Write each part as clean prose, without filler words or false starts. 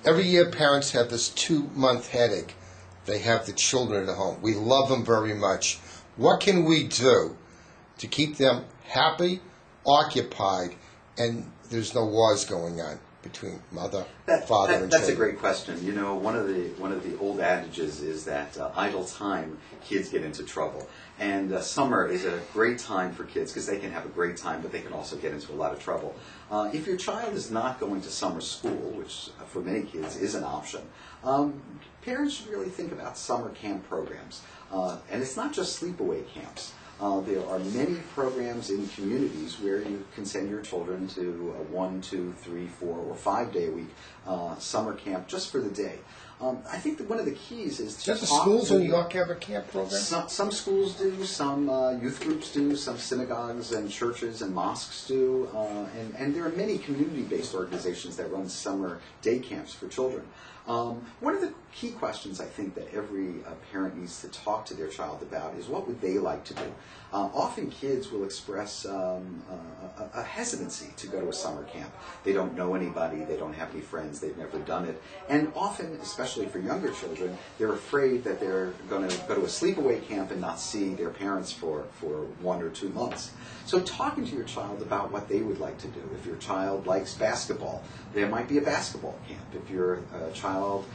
Every year parents have this 2-month headache. They have the children at home. We love them very much. What can we do to keep them happy, occupied, and there's no wars going on between mother, father, and children? That's a great question. You know, one of the old adages is that idle time, kids get into trouble. And summer is a great time for kids because they can have a great time, but they can also get into a lot of trouble. If your child is not going to summer school, which for many kids is an option, parents should really think about summer camp programs. And it's not just sleepaway camps. There are many programs in communities where you can send your children to a 1, 2, 3, 4, or 5 day a week summer camp just for the day. I think that one of the keys is to Does the schools in New York have a camp program? Some schools do, some youth groups do, some synagogues and churches and mosques do, and there are many community-based organizations that run summer day camps for children. One of the key questions I think that every parent needs to talk to their child about is what would they like to do? Often kids will express a hesitancy to go to a summer camp. They don't know anybody, they don't have any friends, they've never done it. And often, especially for younger children, they're afraid that they're going to go to a sleepaway camp and not see their parents for 1 or 2 months. So talking to your child about what they would like to do. If your child likes basketball, there might be a basketball camp. If your child,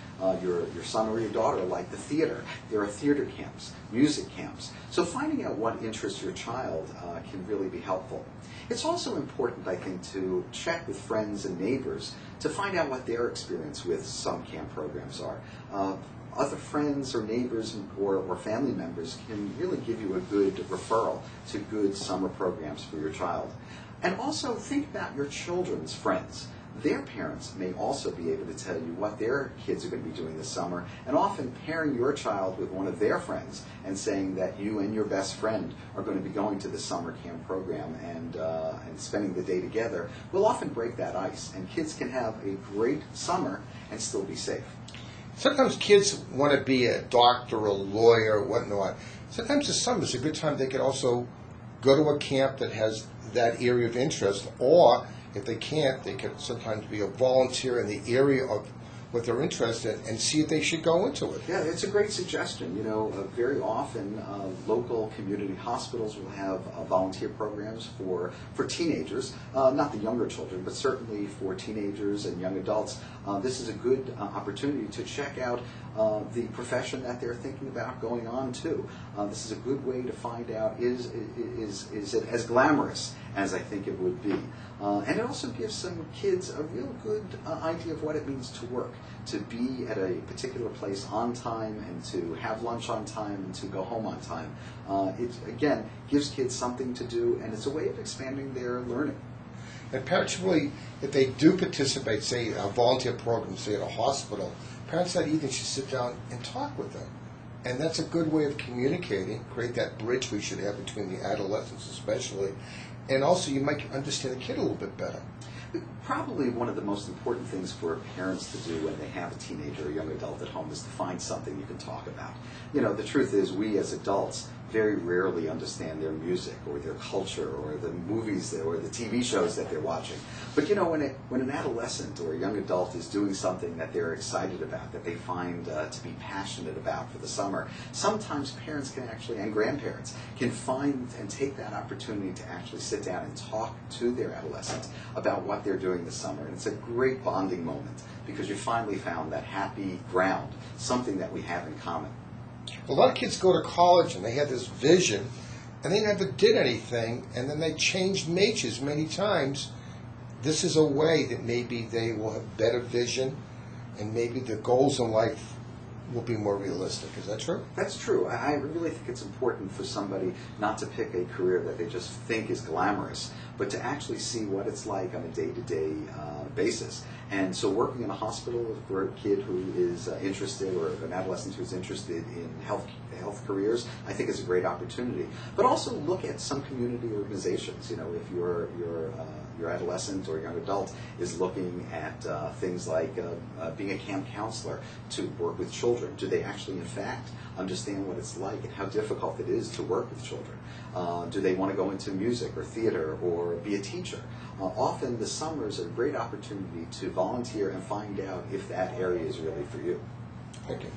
your son or your daughter like the theater, there are theater camps, music camps. So finding out what interests your child can really be helpful. It's also important, I think, to check with friends and neighbors to find out what their experience with some camp programs are. Other friends or neighbors or family members can really give you a good referral to good summer programs for your child. And also think about your children's friends. Their parents may also be able to tell you what their kids are going to be doing this summer, and often pairing your child with one of their friends and saying that you and your best friend are going to be going to the summer camp program and spending the day together will often break that ice, and kids can have a great summer and still be safe. Sometimes kids want to be a doctor, a lawyer, whatnot. Sometimes the summer is a good time they could also go to a camp that has that area of interest, or if they can't, they could sometimes be a volunteer in the area of what they're interested in and see if they should go into it. Yeah, it's a great suggestion. You know, very often local community hospitals will have volunteer programs for teenagers, not the younger children, but certainly for teenagers and young adults. This is a good opportunity to check out the profession that they're thinking about going on to. This is a good way to find out is it as glamorous as I think it would be. And it also gives some kids a real good idea of what it means to work, to be at a particular place on time and to have lunch on time and to go home on time. It, again, gives kids something to do, and it's a way of expanding their learning. And parents really, if they do participate, say, a volunteer program, say at a hospital, parents that evening should sit down and talk with them. And that's a good way of communicating, create that bridge we should have between the adolescents especially. And also you might understand the kid a little bit better. Probably one of the most important things for parents to do when they have a teenager or young adult at home is to find something you can talk about. You know, the truth is we as adults very rarely understand their music or their culture or the movies or the TV shows that they're watching. But you know, when an adolescent or a young adult is doing something that they're excited about, that they find to be passionate about for the summer, sometimes parents can actually, and grandparents, can find and take that opportunity to actually sit down and talk to their adolescent about what they're doing this summer. And it's a great bonding moment because you finally found that happy ground, something that we have in common. A lot of kids go to college and they have this vision and they never did anything, and then they changed majors many times. This is a way that maybe they will have better vision and maybe the goals in life will be more realistic. Is that true? That's true. I really think it's important for somebody not to pick a career that they just think is glamorous, but to actually see what it's like on a day-to-day basis. And so working in a hospital for a kid who is interested, or an adolescent who's interested in health careers, I think is a great opportunity. But also look at some community organizations. You know, if your adolescent or young adult is looking at things like being a camp counselor to work with children, do they actually in fact understand what it's like and how difficult it is to work with children? Do they want to go into music or theater or be a teacher? often the summers are a great opportunity to volunteer and find out if that area is really for you. Thank you.